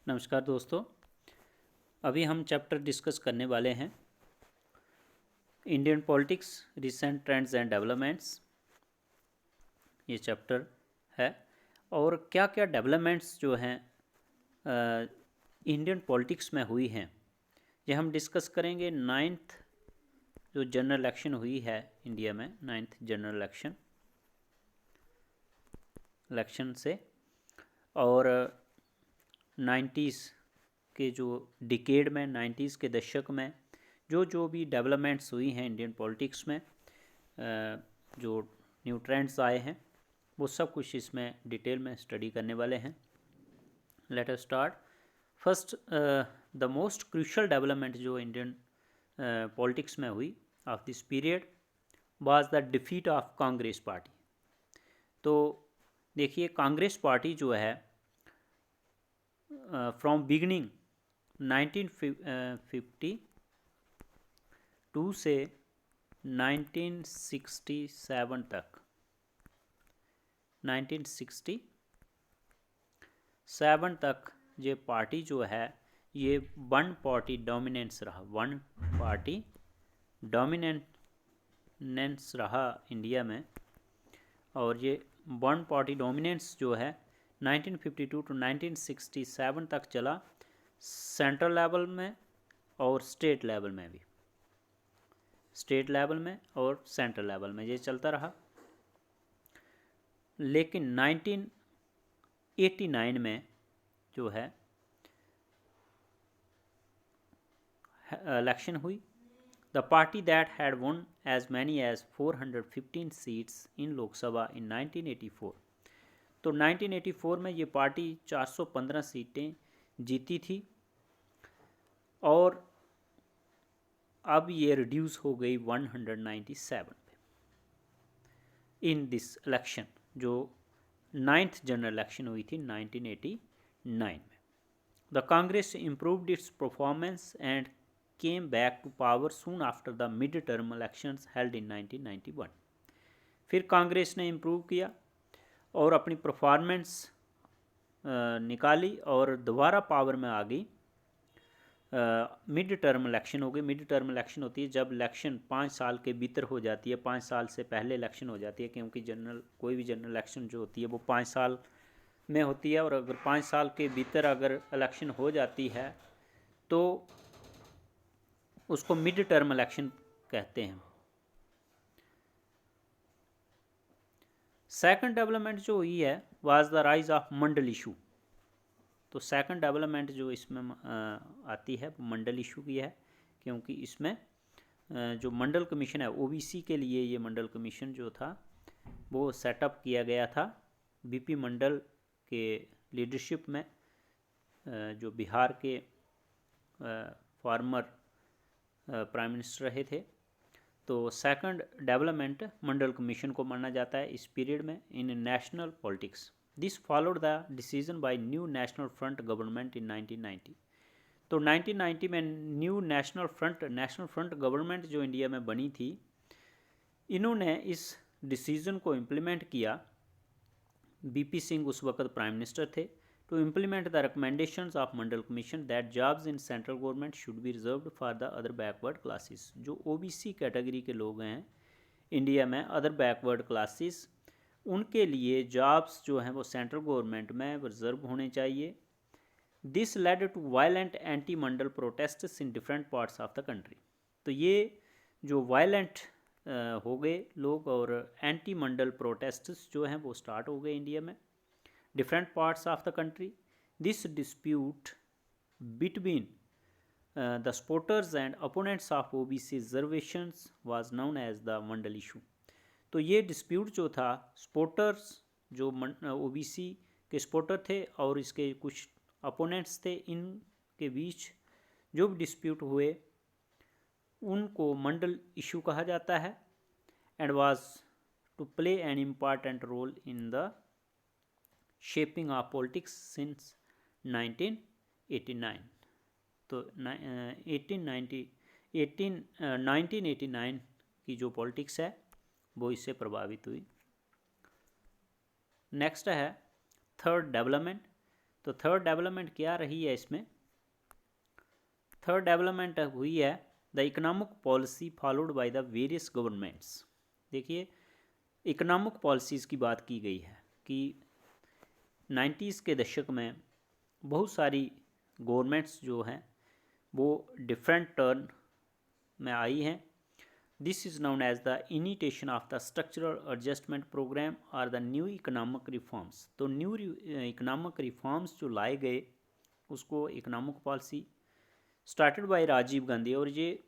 नमस्कार दोस्तों। अभी हम चैप्टर डिस्कस करने वाले हैं Indian politics recent trends and developments. ये चैप्टर है और क्या क्या डेवलपमेंट्स जो हैं इंडियन पॉलिटिक्स में हुई हैं ये हम डिस्कस करेंगे। नाइन्थ जो जनरल इलेक्शन हुई है इंडिया में, नाइन्थ जनरल इलेक्शन से, और 90s के जो डिकेड में, 90s के दशक में जो भी डेवलपमेंट्स हुई हैं इंडियन पॉलिटिक्स में, जो न्यू ट्रेंड्स आए हैं, वो सब कुछ इसमें डिटेल में स्टडी करने वाले हैं। Let us start. First, the most crucial development जो इंडियन पॉलिटिक्स में हुई of this period was the defeat of Congress party. तो देखिए, कांग्रेस पार्टी जो है फ्रॉम बिगनिंग 1952 से 1967 तक, 1967 तक ये पार्टी जो है ये वन पार्टी डोमिनेंस रहा, वन पार्टी डोमिनेंस रहा इंडिया में। और ये वन पार्टी डोमिनेंस जो है 1952 टू 1967 तक चला, सेंट्रल लेवल में और स्टेट लेवल में भी, स्टेट लेवल में और सेंट्रल लेवल में ये चलता रहा। लेकिन 1989 में जो है इलेक्शन हुई। The party that had won as many as 415 seats in Lok Sabha in 1984। तो 1984 में ये पार्टी 415 सीटें जीती थी और अब ये रिड्यूस हो गई 197 पे इन दिस इलेक्शन, जो नाइन्थ जनरल इलेक्शन हुई थी 1989 में। The Congress improved it's performance and came back to power soon after the mid-term elections held in 1991। फिर कांग्रेस ने इम्प्रूव किया और अपनी परफॉर्मेंस निकाली और दोबारा पावर में आ गई। मिड टर्म इलेक्शन हो गई। मिड टर्म इलेक्शन होती है जब इलेक्शन 5 साल के भीतर हो जाती है, 5 साल से पहले इलेक्शन हो जाती है, क्योंकि कोई भी जनरल इलेक्शन जो होती है वो 5 साल में होती है। और अगर 5 साल के भीतर अगर इलेक्शन हो जाती है तो उसको मिड टर्म इलेक्शन कहते हैं। सेकंड डेवलपमेंट जो हुई है was the rise of Mandal issue. तो सेकंड डेवलपमेंट जो इसमें आती है वो मंडल इशू की है, क्योंकि इसमें जो मंडल कमीशन है ओबीसी के लिए, ये मंडल कमीशन जो था वो सेटअप किया गया था बीपी मंडल के लीडरशिप में, जो बिहार के फॉर्मर प्राइम मिनिस्टर रहे थे। तो सेकंड डेवलपमेंट मंडल कमीशन को माना जाता है इस पीरियड में in national politics. This followed the decision by new national front government in 1990। तो 1990 में न्यू नेशनल फ्रंट गवर्नमेंट जो इंडिया में बनी थी, इन्होंने इस डिसीजन को इम्प्लीमेंट किया। बीपी सिंह उस वक्त प्राइम मिनिस्टर थे। To implement the recommendations of Mandal commission that jobs in central government should be reserved for the other backward classes. जो ओबीसी कैटेगरी के लोग हैं इंडिया में, अदर बैकवर्ड क्लासेस, उनके लिए जॉब्स जो हैं वो सेंट्रल गवर्नमेंट में रिजर्व होने चाहिए। This led to violent anti Mandal protests in different parts of the country. तो ये जो वायलेंट हो गए लोग और एंटी मंडल प्रोटेस्ट्स जो हैं वो स्टार्ट हो गए इंडिया में, different parts of the country. This dispute between the supporters and opponents of OBC reservations was known as the Mandal issue। तो ये डिस्प्यूट जो था, सपोर्टर्स जो ओबीसी के सपोर्टर थे और इसके कुछ अपोनेंट्स थे, इनके बीच जो भी डिस्प्यूट हुए उनको मंडल इशू कहा जाता है। And was to play an important role in the shaping of politics since 1989। तो 1989 की जो पॉलिटिक्स है वो इससे प्रभावित हुई। नेक्स्ट है थर्ड डेवलपमेंट। तो थर्ड डेवलपमेंट क्या रही है इसमें? थर्ड डेवलपमेंट हुई है the economic policy followed by the various governments. देखिए इकोनॉमिक पॉलिसीज़ की बात की गई है कि 90s के दशक में बहुत सारी गवर्नमेंट्स जो हैं वो डिफरेंट टर्न में आई हैं। This is known as the initiation of the structural adjustment programme और द न्यू इकोनॉमिक रिफॉर्म्स। तो न्यू इकोनॉमिक रिफॉर्म्स जो लाए गए उसको economic policy started by Rajiv Gandhi, और ये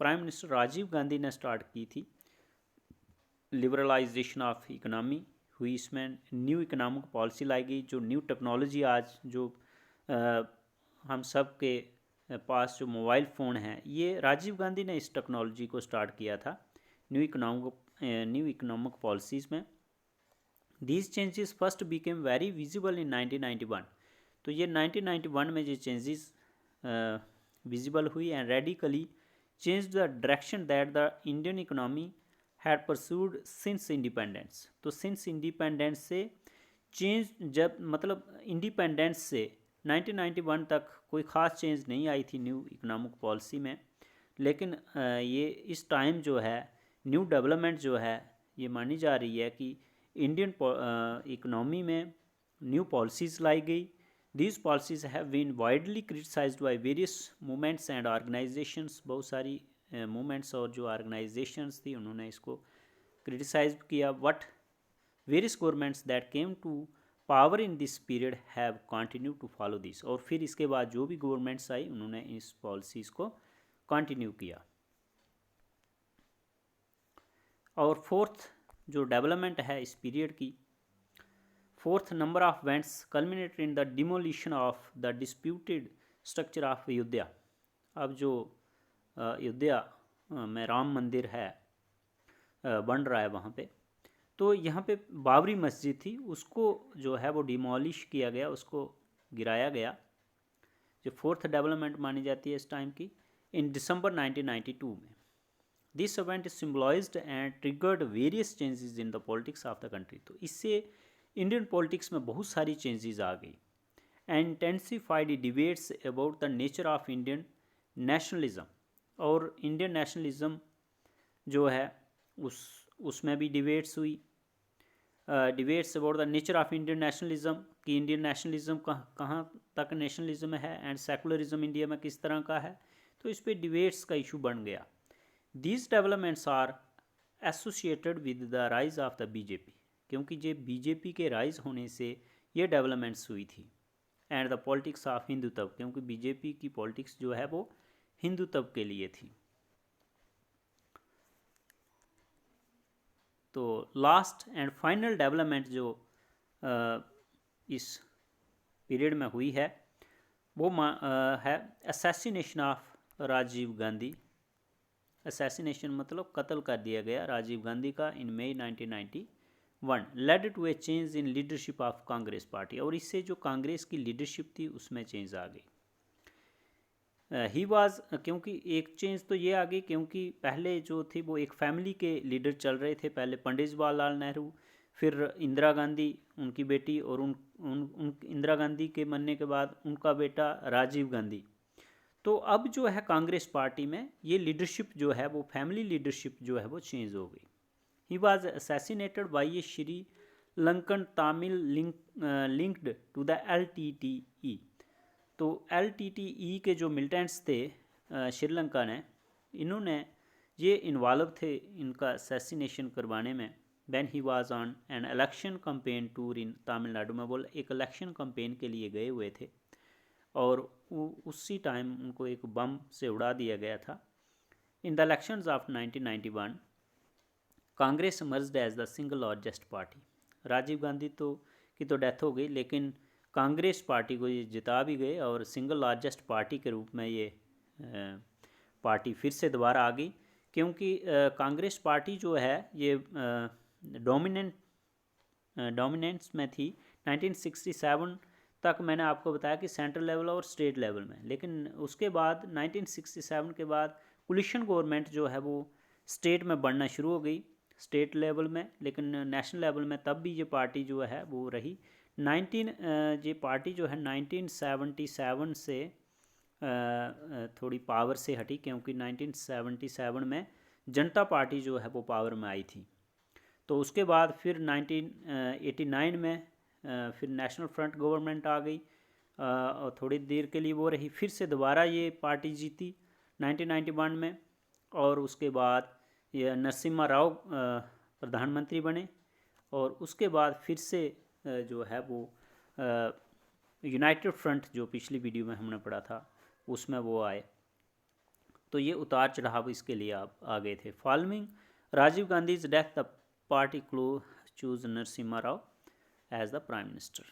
प्राइम मिनिस्टर राजीव गांधी ने स्टार्ट की थी। लिबरलाइजेशन ऑफ इकोनॉमी हुई, इसमें न्यू इकोनॉमिक पॉलिसी लाई गई। जो न्यू टेक्नोलॉजी आज जो हम सब के पास जो मोबाइल फ़ोन है, ये राजीव गांधी ने इस टेक्नोलॉजी को स्टार्ट किया था न्यू इकोनॉमिक पॉलिसीज़ में। These changes first became very visible in 1991। तो ये 1991 में ये चेंजेस विजिबल हुई and radically change the direction that the Indian economy had pursued since independence. तो सिंस इंडिपेंडेंस से चेंज, जब मतलब इंडिपेंडेंस से 1991 तक कोई ख़ास चेंज नहीं आई थी न्यू इकोनॉमिक पॉलिसी में, लेकिन ये इस टाइम जो है न्यू डेवलपमेंट जो है ये मानी जा रही है कि इंडियन इकोनॉमी में न्यू पॉलिसीज़ लाई गई। These policies have been widely criticised by various movements and organisations. बहुत सारी मूवमेंट्स और जो ऑर्गेनाइजेशंस थी उन्होंने इसको क्रिटिसाइज किया। But various governments that came to power in this period have continue to follow this. और फिर इसके बाद जो भी गवर्नमेंट्स आई उन्होंने इस पॉलिसीज़ को कंटिन्यू किया। और फोर्थ जो डेवलपमेंट है इस पीरियड की, fourth number of events culminated in the demolition of the disputed structure of Ayodhya. अब जो अयोध्या में राम मंदिर है बन रहा है वहाँ पे, तो यहाँ पे बाबरी मस्जिद थी, उसको जो है वो डिमोलिश किया गया, उसको गिराया गया, जो फोर्थ डेवलपमेंट मानी जाती है इस टाइम की, इन दिसंबर 1992 में। This event symbolised and triggered various changes in the politics of the country. तो इससे इंडियन पॉलिटिक्स में बहुत सारी चेंजेस आ गई and intensified debates about the nature of Indian nationalism. और इंडियन नेशनलिज्म जो है उसमें भी डिबेट्स हुई, debates about the nature of Indian nationalism कि इंडियन नेशनलिज्म कहाँ तक नेशनलिज्म है एंड सेकुलरिज्म इंडिया में किस तरह का है। तो इस पर डिबेट्स का इशू बन गया। These developments are associated with the rise of the BJP, क्योंकि ये बीजेपी के राइज होने से ये डेवलपमेंट्स हुई थी। And the politics of Hindutva, क्योंकि बीजेपी की पॉलिटिक्स जो है वो हिंदुत्व के लिए थी। तो लास्ट एंड फाइनल डेवलपमेंट जो इस पीरियड में हुई है वो है assassination of Rajiv Gandhi. Assassination मतलब कत्ल कर दिया गया राजीव गांधी का in May 1991, led to a change in leadership of Congress party. और इससे जो कांग्रेस की लीडरशिप थी उसमें चेंज आ गई। ही वाज, क्योंकि एक चेंज तो ये आ गई क्योंकि पहले जो थे वो एक फैमिली के लीडर चल रहे थे, पहले पंडित जवाहरलाल नेहरू, फिर इंदिरा गांधी उनकी बेटी, और उन इंदिरा गांधी के मरने के बाद उनका बेटा राजीव गांधी। तो अब जो है कांग्रेस पार्टी में ये लीडरशिप जो है वो फैमिली लीडरशिप जो है वो चेंज हो गई। He was assassinated by a Sri Lankan Tamil linked to the LTTE। तो LTTE के जो मिलिटेंट्स थे श्रीलंका ने, इन्होंने ये इन्वॉल्व थे इनका असैसिनेशन करवाने में। When he was on an election campaign tour in Tamil Nadu में, बोल एक इलेक्शन कैंपेन के लिए गए हुए थे और उसी टाइम उनको एक बम से उड़ा दिया गया था। In the elections of 1991 Congress merged as the single largest party. Rajiv Gandhi की तो डेथ हो गई, लेकिन कांग्रेस पार्टी को ये जिता भी गए और सिंगल लार्जेस्ट पार्टी के रूप में ये पार्टी फिर से दोबारा आ गई। क्योंकि कांग्रेस पार्टी जो है ये डोमिनेंस में थी 1967 तक। मैंने आपको बताया कि सेंट्रल लेवल और स्टेट लेवल में, लेकिन उसके बाद 1967 के बाद कोलिशन गवर्नमेंट जो है वो स्टेट में बढ़ना शुरू हो गई, स्टेट लेवल में, लेकिन नेशनल लेवल में तब भी ये पार्टी जो है वो रही। ये पार्टी जो है 1977 से थोड़ी पावर से हटी, क्योंकि 1977 में जनता पार्टी जो है वो पावर में आई थी। तो उसके बाद फिर 1989 में फिर नेशनल फ्रंट गवर्नमेंट आ गई और थोड़ी देर के लिए वो रही, फिर से दोबारा ये पार्टी जीती 1991 में, और उसके बाद ये नरसिम्हा राव प्रधानमंत्री बने, और उसके बाद फिर से जो है वो यूनाइटेड फ्रंट जो पिछली वीडियो में हमने पढ़ा था उसमें वो आए। तो ये उतार चढ़ाव इसके लिए आ गए थे। Following Rajiv Gandhi's death the party chose Narasimha Rao as the prime minister.